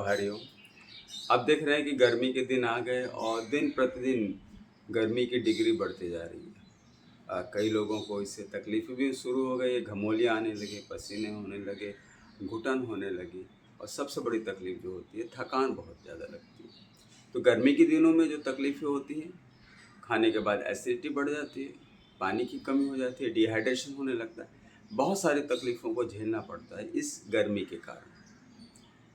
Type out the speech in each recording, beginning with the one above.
हरिओम। अब देख रहे हैं कि गर्मी के दिन आ गए और दिन प्रतिदिन गर्मी की डिग्री बढ़ती जा रही है। कई लोगों को इससे तकलीफ भी शुरू हो गई है, घमौलियाँ आने लगे, पसीने होने लगे, घुटन होने लगी और सबसे बड़ी तकलीफ जो होती है थकान बहुत ज़्यादा लगती है। तो गर्मी के दिनों में जो तकलीफ़ें होती हैं, खाने के बाद एसिडिटी बढ़ जाती है, पानी की कमी हो जाती है, डिहाइड्रेशन होने लगता है, बहुत सारी तकलीफ़ों को झेलना पड़ता है इस गर्मी के कारण।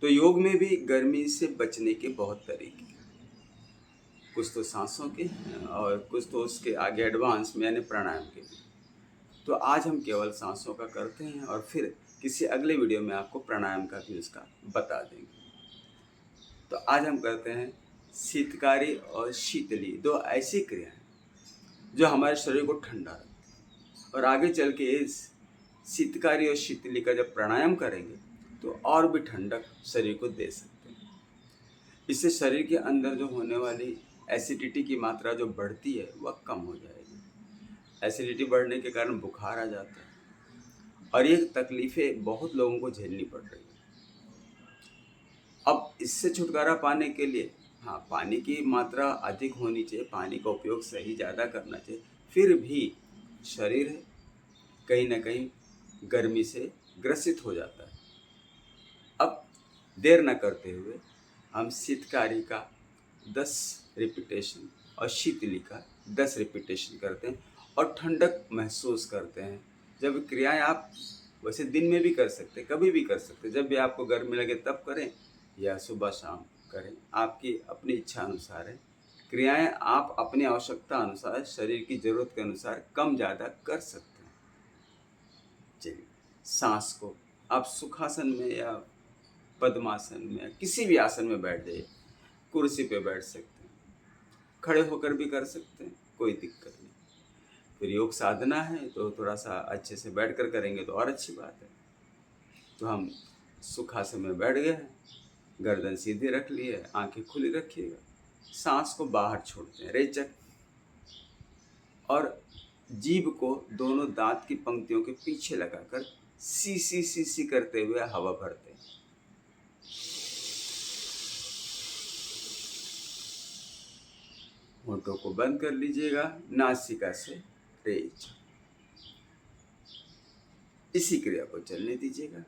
तो योग में भी गर्मी से बचने के बहुत तरीके हैं। कुछ तो सांसों के हैं और कुछ तो उसके आगे एडवांस में यानी प्राणायाम के भी। तो आज हम केवल सांसों का करते हैं और फिर किसी अगले वीडियो में आपको प्राणायाम का भी उसका बता देंगे। तो आज हम करते हैं शीतकारी और शीतली, दो ऐसी क्रियाएं जो हमारे शरीर को ठंडा रखती हैं। और आगे चल के इस शीतकारी और शीतली का जब प्राणायाम करेंगे तो और भी ठंडक शरीर को दे सकते हैं। इससे शरीर के अंदर जो होने वाली एसिडिटी की मात्रा जो बढ़ती है वह कम हो जाएगी। एसिडिटी बढ़ने के कारण बुखार आ जाता है और ये तकलीफ़ें बहुत लोगों को झेलनी पड़ रही है। अब इससे छुटकारा पाने के लिए हाँ, पानी की मात्रा अधिक होनी चाहिए, पानी का उपयोग सही ज़्यादा करना चाहिए। फिर भी शरीर कहीं ना कहीं गर्मी से ग्रसित हो जाता है। अब देर न करते हुए हम शीतकारी का 10 रिपीटेशन और शीतली का 10 रिपीटेशन करते हैं और ठंडक महसूस करते हैं। जब क्रियाएं आप वैसे दिन में भी कर सकते हैं, कभी भी कर सकते हैं, जब भी आपको गर्मी लगे तब करें या सुबह शाम करें, आपकी अपनी इच्छा अनुसार है। क्रियाएं आप अपनी आवश्यकता अनुसार, शरीर की ज़रूरत के अनुसार कम ज़्यादा कर सकते हैं। चलिए, सांस को आप सुखासन में या पद्मासन में, किसी भी आसन में बैठ जाइए। कुर्सी पे बैठ सकते हैं, खड़े होकर भी कर सकते हैं, कोई दिक्कत नहीं। फिर योग साधना है तो थोड़ा सा अच्छे से बैठ कर करेंगे तो और अच्छी बात है। तो हम सुखासन में बैठ गए हैं, गर्दन सीधी रख ली है, आंखें खुली रखिएगा, सांस को बाहर छोड़ते हैं रेचक, और जीभ को दोनों दांत की पंक्तियों के पीछे लगाकर सी सी सी सी करते हुए हवा भरते हैं। होठों को बंद कर लीजिएगा, नासिका से रेच। इसी क्रिया को चलने दीजिएगा।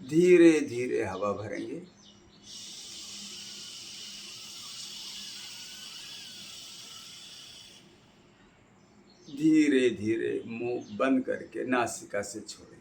धीरे धीरे हवा भरेंगे। धीरे धीरे मुंह बंद करके नासिका से छोड़ेंगे।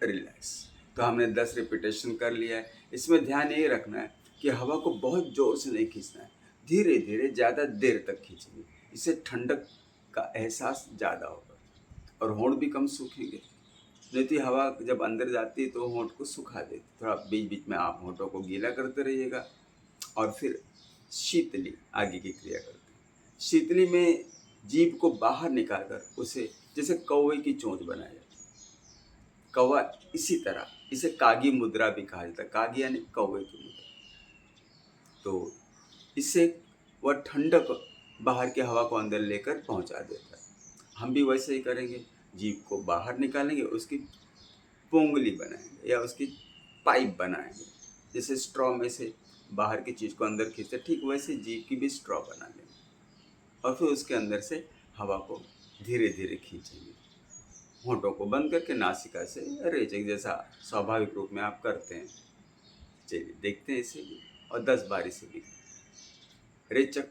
रिलैक्स। तो हमने 10 रिपीटेशन कर लिया है। इसमें ध्यान ये रखना है कि हवा को बहुत ज़ोर से नहीं खींचना है, धीरे धीरे ज़्यादा देर तक खींचेंगे। इससे ठंडक का एहसास ज़्यादा होगा और होंठ भी कम सूखेंगे। नहीं तो ये हवा जब अंदर जाती है तो होंठ को सुखा देती। थोड़ा बीच बीच में आप होंठों को गीला करते रहिएगा और फिर शीतली आगे की क्रिया करते हैं। शीतली में जीभ को बाहर निकाल कर उसे जैसे कौवे की चोंच बनाया जाता है। कौवा इसी तरह, इसे कागी मुद्रा भी कहा जाता है। कागी यानी कौवे की मुद्रा। तो इससे वह ठंडक बाहर की हवा को अंदर लेकर पहुंचा देता है। हम भी वैसे ही करेंगे, जीभ को बाहर निकालेंगे, उसकी पोंगली बनाएंगे या उसकी पाइप बनाएंगे। जैसे स्ट्रॉ में से बाहर की चीज़ को अंदर खींचते, ठीक वैसे जीभ की भी स्ट्रॉ बना लेंगे और फिर उसके अंदर से हवा को धीरे धीरे खींचेंगे। होंठों को बंद करके नासिका से रेचक जैसा स्वाभाविक रूप में आप करते हैं। चलिए देखते हैं इसे भी और 10 बार इसे भी रेचक।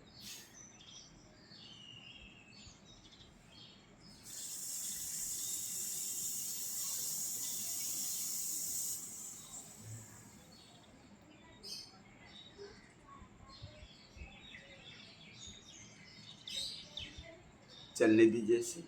चलने दीजिए इसे।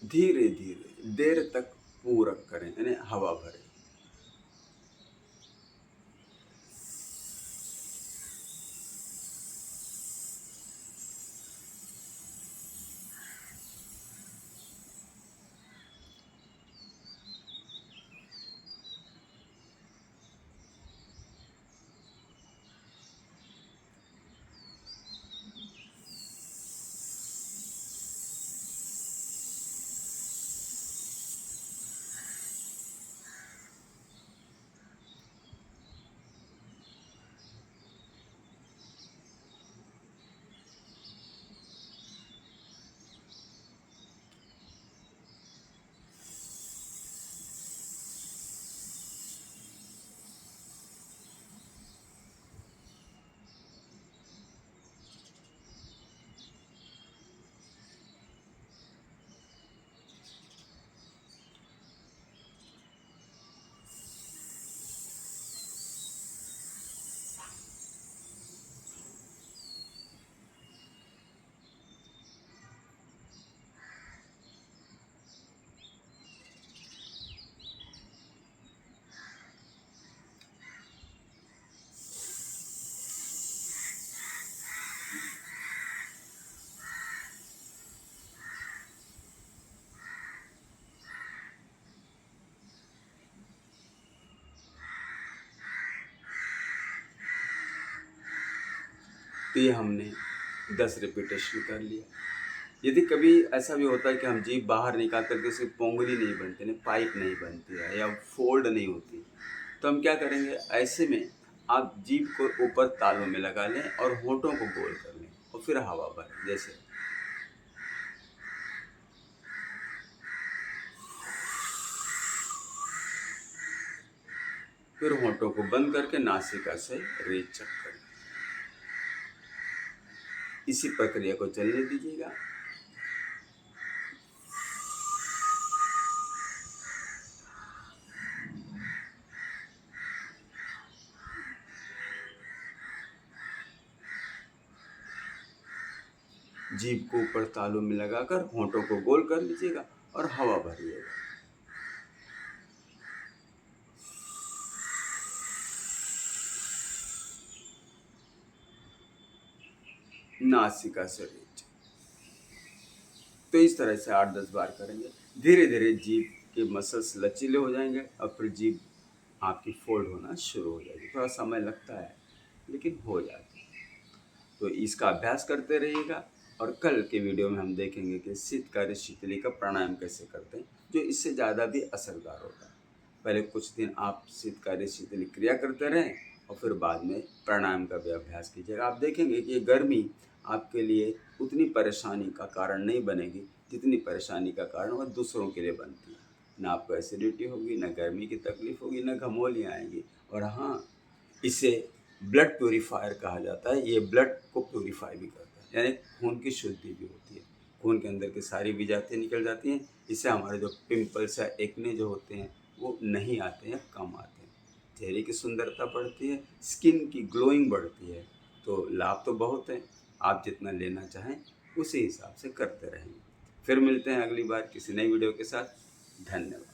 धीरे धीरे देर तक पूरक करें, यानी हवा भरें। तो ये हमने 10 रिपीटेशन कर लिया। यदि कभी ऐसा भी होता है कि हम जीभ बाहर निकाल करके उसे पोंगली नहीं बनती, ना पाइप नहीं बनती है या फोल्ड नहीं होती, तो हम क्या करेंगे, ऐसे में आप जीभ को ऊपर तालू में लगा लें और होंठों को गोल कर लें और फिर हवा भरें। जैसे फिर होंठों को बंद करके नासिका से रेचक करें। इसी प्रक्रिया को चलने दीजिएगा। जीभ को ऊपर तालू में लगाकर होंठों को गोल कर लीजिएगा और हवा भरिएगा। नासिका से नीचे। तो इस तरह से 8-10 बार करेंगे। धीरे धीरे जीभ के मसल्स लचीले हो जाएंगे और फिर जीभ आपकी फोल्ड होना शुरू हो जाएगी। थोड़ा समय लगता है लेकिन हो जाती है। तो इसका अभ्यास करते रहिएगा और कल के वीडियो में हम देखेंगे कि शीतकारी शीतली का प्राणायाम कैसे करते हैं, जो इससे ज़्यादा भी असरदार होगा। पहले कुछ दिन आप शीतकारी शीतली क्रिया करते रहें और फिर बाद में प्राणायाम का भी अभ्यास कीजिएगा। आप देखेंगे कि ये गर्मी आपके लिए उतनी परेशानी का कारण नहीं बनेगी जितनी परेशानी का कारण वह दूसरों के लिए बनती है। ना आपको एसिडिटी होगी, ना गर्मी की तकलीफ होगी, ना घमौलियाँ आएंगी। और हाँ, इसे ब्लड प्योरीफायर कहा जाता है। ये ब्लड को प्योरीफाई भी करता है, यानी खून की शुद्धि भी होती है। खून के अंदर की सारी विजातियाँ निकल जाती हैं। इससे हमारे जो पिंपल्स या एक्ने जो होते हैं वो नहीं आते हैं, कम आते हैं। चेहरे की सुंदरता बढ़ती है, स्किन की ग्लोइंग बढ़ती है। तो लाभ तो बहुत है, आप जितना लेना चाहें उसी हिसाब से करते रहेंगे। फिर मिलते हैं अगली बार किसी नई वीडियो के साथ। धन्यवाद।